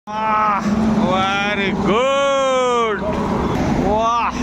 Very good, वाह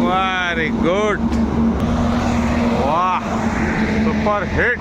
very good, वाह super hit.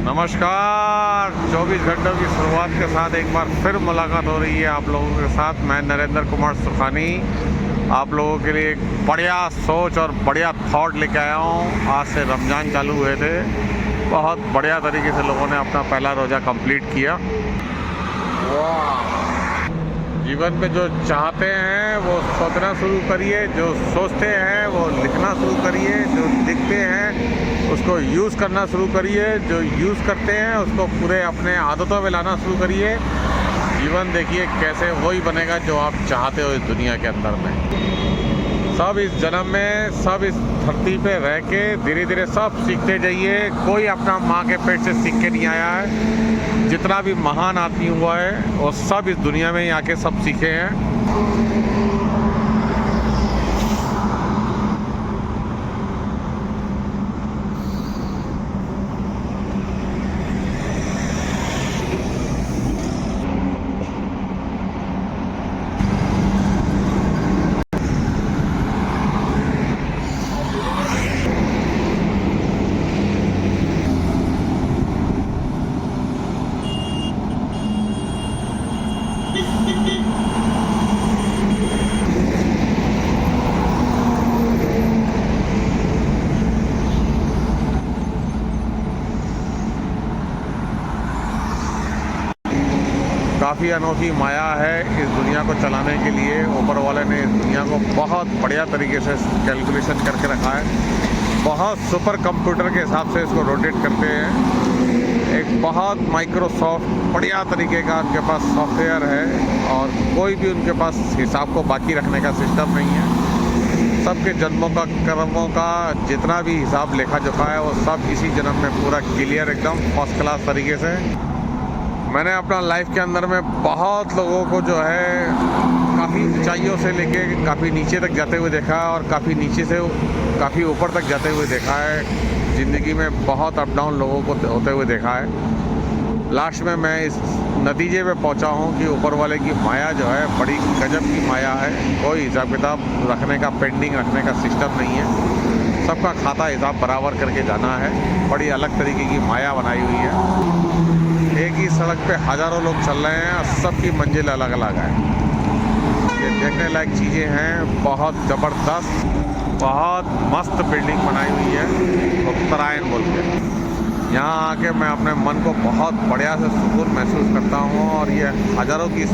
नमस्कार, 24 घंटों की शुरुआत के साथ एक बार फिर मुलाकात हो रही है आप लोगों के साथ। मैं नरेंद्र कुमार सुखानी आप लोगों के लिए एक बढ़िया सोच और बढ़िया थॉट लेके आया हूँ। आज से रमज़ान चालू हुए थे, बहुत बढ़िया तरीके से लोगों ने अपना पहला रोज़ा कंप्लीट किया। जीवन में जो चाहते हैं वो सोचना शुरू करिए, जो सोचते हैं वो लिखना शुरू करिए, जो लिखते हैं उसको यूज़ करना शुरू करिए, जो यूज़ करते हैं उसको पूरे अपने आदतों में लाना शुरू करिए। जीवन देखिए कैसे वही बनेगा जो आप चाहते हो इस दुनिया के अंदर में। सब इस जन्म में, सब इस धरती पे रह के धीरे धीरे सब सीखते जाइए। कोई अपना माँ के पेट से सीख के नहीं आया है। जितना भी महान आदमी हुआ है वो सब इस दुनिया में ही आके सब सीखे हैं। काफ़ी अनोखी माया है इस दुनिया को चलाने के लिए। ऊपर वाले ने इस दुनिया को बहुत बढ़िया तरीके से कैलकुलेशन करके रखा है। बहुत सुपर कंप्यूटर के हिसाब से इसको रोटेट करते हैं। एक बहुत माइक्रोसॉफ्ट बढ़िया तरीके का उनके पास सॉफ्टवेयर है और कोई भी उनके पास हिसाब को बाकी रखने का सिस्टम नहीं है। सबके जन्मों का, कर्मों का जितना भी हिसाब लेखा जोखा है वो सब इसी जन्म में पूरा क्लियर, एकदम फर्स्ट क्लास तरीके से। मैंने अपना लाइफ के अंदर में बहुत लोगों को जो है काफ़ी ऊंचाइयों से लेके काफ़ी नीचे तक जाते हुए देखा है और काफ़ी नीचे से काफ़ी ऊपर तक जाते हुए देखा है। ज़िंदगी में बहुत अप डाउन लोगों को होते हुए देखा है। लास्ट में मैं इस नतीजे पे पहुंचा हूं कि ऊपर वाले की माया जो है बड़ी गजब की माया है। कोई हिसाब किताब रखने का, पेंडिंग रखने का सिस्टम नहीं है। सबका खाता हिसाब बराबर करके जाना है। बड़ी अलग तरीके की माया बनाई हुई है। एक ही सड़क पे हज़ारों लोग चल रहे हैं और सबकी मंजिल अलग अलग है। ये देखने लायक चीज़ें हैं, बहुत ज़बरदस्त, बहुत मस्त बिल्डिंग बनाई हुई है उत्तरायण बोल के। यहाँ आके मैं अपने मन को बहुत बढ़िया से सुकून महसूस करता हूँ और ये हज़ारों की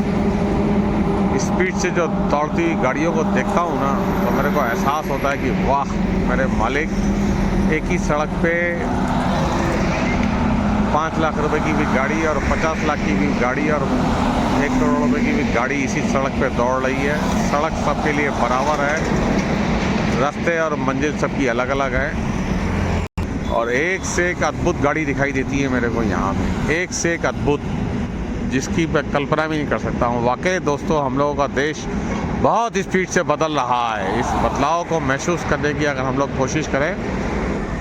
स्पीड से जो दौड़ती हुई गाड़ियों को देखता हूँ ना, तो मेरे को एहसास होता है कि वाह मेरे मालिक, एक ही सड़क पे 5 लाख रुपए की भी गाड़ी और 50 लाख की भी गाड़ी और 1 करोड़ रुपए की भी गाड़ी इसी सड़क पे दौड़ रही है। सड़क सबके लिए बराबर है, रास्ते और मंजिल सबकी अलग अलग है और एक से एक अद्भुत गाड़ी दिखाई देती है मेरे को यहाँ पे, एक से एक अद्भुत, जिसकी मैं कल्पना भी नहीं कर सकता हूँ। वाकई दोस्तों, हम लोगों का देश बहुत स्पीड से बदल रहा है। इस बदलाव को महसूस करने की अगर हम लोग कोशिश करें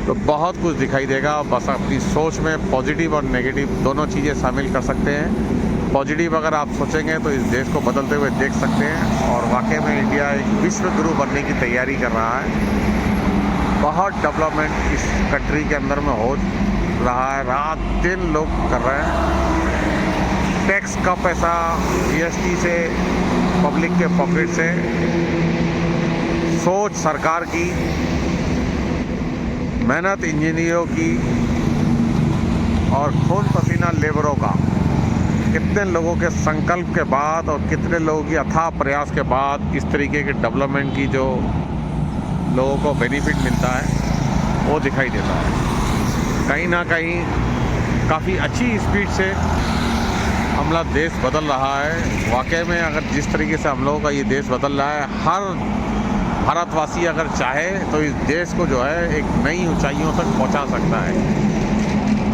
तो बहुत कुछ दिखाई देगा। बस अपनी सोच में पॉजिटिव और नेगेटिव दोनों चीज़ें शामिल कर सकते हैं। पॉजिटिव अगर आप सोचेंगे तो इस देश को बदलते हुए देख सकते हैं और वाकई में इंडिया एक विश्व गुरु बनने की तैयारी कर रहा है। बहुत डेवलपमेंट इस कंट्री के अंदर में हो रहा है। रात दिन लोग कर रहे हैं। टैक्स का पैसा जीएसटी से, पब्लिक के पॉकेट से, सोच सरकार की, मेहनत इंजीनियरों की और खून पसीना लेबरों का, कितने लोगों के संकल्प के बाद और कितने लोगों की अथाह प्रयास के बाद इस तरीके के डेवलपमेंट की जो लोगों को बेनिफिट मिलता है वो दिखाई देता है। कहीं ना कहीं काफ़ी अच्छी स्पीड से हमारा देश बदल रहा है। वाकई में अगर जिस तरीके से हम लोगों का ये देश बदल रहा है, हर भारतवासी अगर चाहे तो इस देश को जो है एक नई ऊंचाइयों तक पहुंचा सकता है।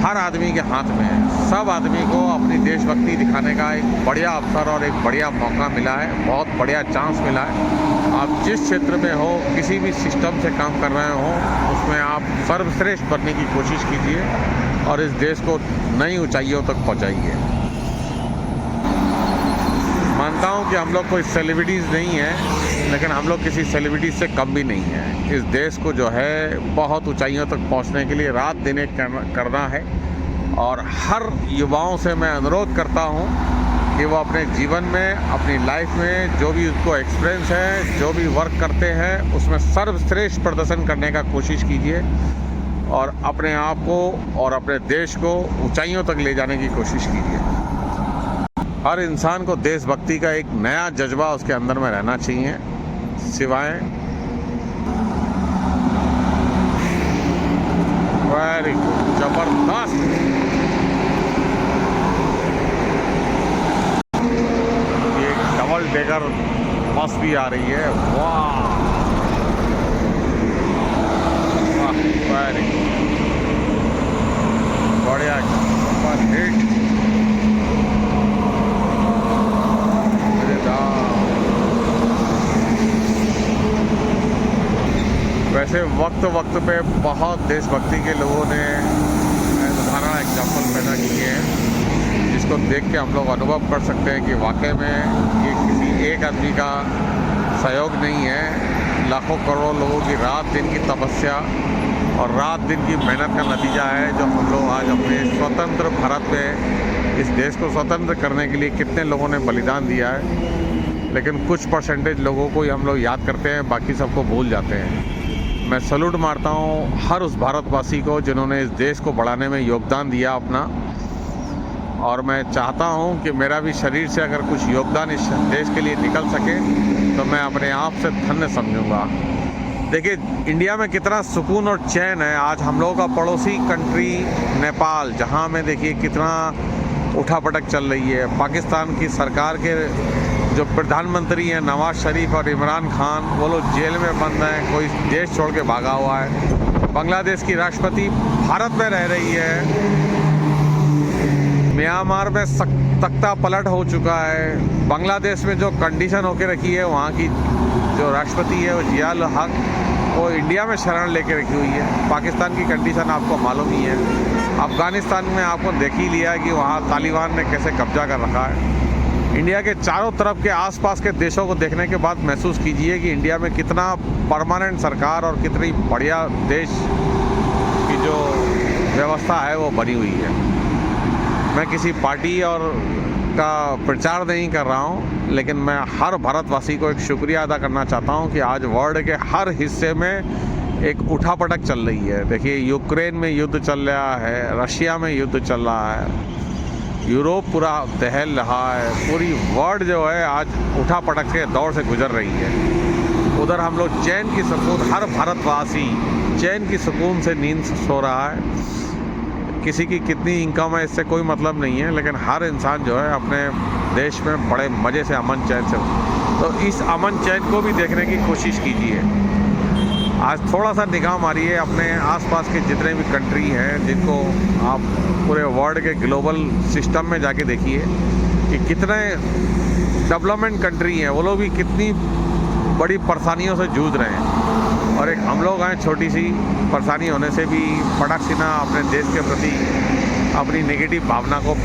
हर आदमी के हाथ में है। सब आदमी को अपनी देशभक्ति दिखाने का एक बढ़िया अवसर और एक बढ़िया मौका मिला है, बहुत बढ़िया चांस मिला है। आप जिस क्षेत्र में हो, किसी भी सिस्टम से काम कर रहे हो, उसमें आप सर्वश्रेष्ठ बनने की कोशिश कीजिए और इस देश को नई ऊंचाइयों तक पहुंचाइए। जानता हूं कि हम लोग कोई सेलिब्रिटीज़ नहीं हैं, लेकिन हम लोग किसी सेलिब्रिटी से कम भी नहीं हैं। इस देश को जो है बहुत ऊंचाइयों तक पहुंचने के लिए रात दिन एक करना है। और हर युवाओं से मैं अनुरोध करता हूं कि वो अपने जीवन में, अपनी लाइफ में जो भी उसको एक्सपीरियंस है, जो भी वर्क करते हैं, उसमें सर्वश्रेष्ठ प्रदर्शन करने का कोशिश कीजिए और अपने आप को और अपने देश को ऊंचाइयों तक ले जाने की कोशिश कीजिए। हर इंसान को देशभक्ति का एक नया जज्बा उसके अंदर में रहना चाहिए। सिवाय वेरी गुड, जबरदस्त। ये डबल डेकर बस भी आ रही है। वाह, वेरी बढ़िया, सुपर हिट। वैसे वक्त वक्त पे बहुत देशभक्ति के लोगों ने उदाहरण एग्जाम्पल पैदा किए हैं, जिसको देख के हम लोग अनुभव कर सकते हैं कि वाकई में ये किसी एक आदमी का सहयोग नहीं है। लाखों करोड़ों लोगों की रात दिन की तपस्या और रात दिन की मेहनत का नतीजा है जो हम लोग आज अपने स्वतंत्र भारत में, इस देश को स्वतंत्र करने के लिए कितने लोगों ने बलिदान दिया है। लेकिन कुछ परसेंटेज लोगों को ही हम लोग याद करते हैं, बाकी सबको भूल जाते हैं। मैं सैल्यूट मारता हूँ हर उस भारतवासी को जिन्होंने इस देश को बढ़ाने में योगदान दिया अपना। और मैं चाहता हूँ कि मेरा भी शरीर से अगर कुछ योगदान इस देश के लिए निकल सके तो मैं अपने आप से धन्य समझूंगा। देखिए, इंडिया में कितना सुकून और चैन है। आज हम लोगों का पड़ोसी कंट्री नेपाल, जहाँ में देखिए कितना उठापटक चल रही है। पाकिस्तान की सरकार के जो प्रधानमंत्री हैं नवाज शरीफ और इमरान खान, वो लोग जेल में बंद हैं, कोई देश छोड़ के भागा हुआ है। बांग्लादेश की राष्ट्रपति भारत में रह रही है। म्यांमार में तख्ता पलट हो चुका है। बांग्लादेश में जो कंडीशन होके रखी है, वहाँ की जो राष्ट्रपति है वो जिया उल हक, वो इंडिया में शरण लेके रखी हुई है। पाकिस्तान की कंडीशन आपको मालूम ही है। अफ़गानिस्तान में आपको देख ही लिया है कि वहाँ तालिबान ने कैसे कब्जा कर रखा है। इंडिया के चारों तरफ के आसपास के देशों को देखने के बाद महसूस कीजिए कि इंडिया में कितना परमानेंट सरकार और कितनी बढ़िया देश की जो व्यवस्था है वो बनी हुई है। मैं किसी पार्टी और का प्रचार नहीं कर रहा हूँ, लेकिन मैं हर भारतवासी को एक शुक्रिया अदा करना चाहता हूँ कि आज वर्ल्ड के हर हिस्से में एक उठापटक चल रही है। देखिए, यूक्रेन में युद्ध चल रहा है, रशिया में युद्ध चल रहा है, यूरोप पूरा दहल रहा है। पूरी वर्ल्ड जो है आज उठापटक के दौर से गुजर रही है। उधर हम लोग चैन की सुकून, हर भारतवासी चैन की सुकून से नींद सो रहा है। किसी की कितनी इनकम है इससे कोई मतलब नहीं है, लेकिन हर इंसान जो है अपने देश में बड़े मज़े से अमन चैन से, तो इस अमन चैन को भी देखने की कोशिश कीजिए। आज थोड़ा सा निगाह मारिए अपने आसपास के जितने भी कंट्री हैं, जिनको आप पूरे वर्ल्ड के ग्लोबल सिस्टम में जाके देखिए कि कितने डेवलपमेंट कंट्री हैं, वो लोग भी कितनी बड़ी परेशानियों से जूझ रहे हैं। और एक हम लोग हैं, छोटी सी परेशानी होने से भी फटाक से ना अपने देश के प्रति अपनी नेगेटिव भावना को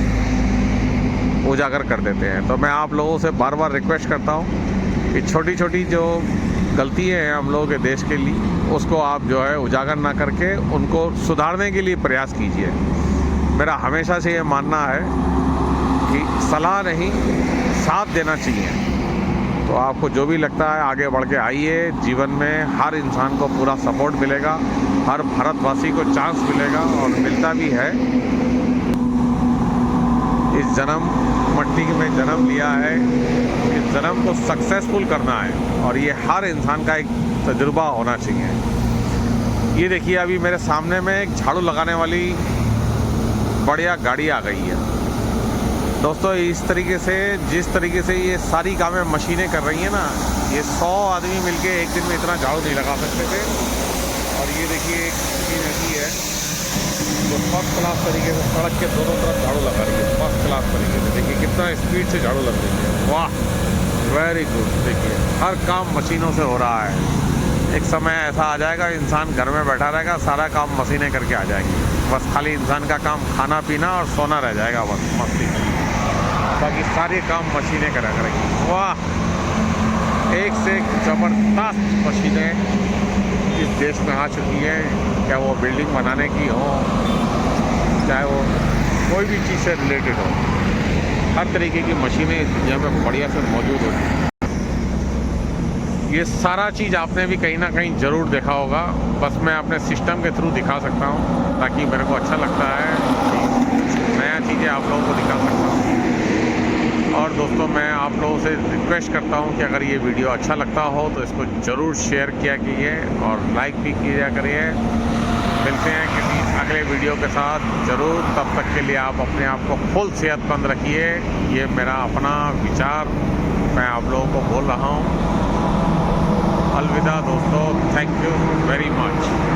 उजागर कर देते हैं। तो मैं आप लोगों से बार बार रिक्वेस्ट करता हूँ कि छोटी छोटी जो गलतियाँ हैं हम लोगों के देश के लिए, उसको आप जो है उजागर ना करके उनको सुधारने के लिए प्रयास कीजिए। मेरा हमेशा से ये मानना है कि सलाह नहीं, साथ देना चाहिए। तो आपको जो भी लगता है आगे बढ़ के आइए। जीवन में हर इंसान को पूरा सपोर्ट मिलेगा, हर भारतवासी को चांस मिलेगा और मिलता भी है। इस जन्म मट्टी में जन्म लिया है, इस जन्म को सक्सेसफुल करना है और ये हर इंसान का एक तजुर्बा होना चाहिए। ये देखिए, अभी मेरे सामने में एक झाड़ू लगाने वाली बढ़िया गाड़ी आ गई है। दोस्तों, इस तरीके से, जिस तरीके से ये सारी कामें मशीनें कर रही हैं ना, ये 100 आदमी मिलके एक दिन में इतना झाड़ू नहीं लगा सकते थे। और ये देखिए, एक मशीन ऐसी है जो फर्स्ट क्लास तरीके से सड़क के दोनों तरफ झाड़ू लगा रही है, फर्स्ट क्लास तरीके से। देखिए कितना स्पीड से झाड़ू लग रही है। वाह, वेरी गुड। देखिए, हर काम मशीनों से हो रहा है। एक समय ऐसा आ जाएगा, इंसान घर में बैठा रहेगा, सारा काम मशीनें करके आ जाएंगी। बस खाली इंसान का काम खाना पीना और सोना रह जाएगा, बस मस्ती। बाकी सारे काम मशीनें करा करेंगी। वाह, एक से एक ज़बरदस्त मशीनें इस देश में आ चुकी है, क्या वो बिल्डिंग बनाने की हो, चाहे वो कोई भी चीज़ से रिलेटेड हो, हर तरीके की मशीनें इस दुनिया में बढ़िया से मौजूद होती हैं। ये सारा चीज़ आपने भी कहीं ना कहीं ज़रूर देखा होगा, बस मैं अपने सिस्टम के थ्रू दिखा सकता हूँ ताकि मेरे को अच्छा लगता है, नया चीज़ें आप लोगों को दिखा सकता हूँ। और दोस्तों, मैं आप लोगों से रिक्वेस्ट करता हूँ कि अगर ये वीडियो अच्छा लगता हो तो इसको ज़रूर शेयर किया कीजिए और लाइक भी किया करिए। मिलते हैं किसी अगले वीडियो के साथ ज़रूर, तब तक के लिए आप अपने आप को फुल सेहतमंद रखिए। ये मेरा अपना विचार मैं आप लोगों को बोल रहा हूँ। अलविदा दोस्तों, थैंक यू वेरी मच।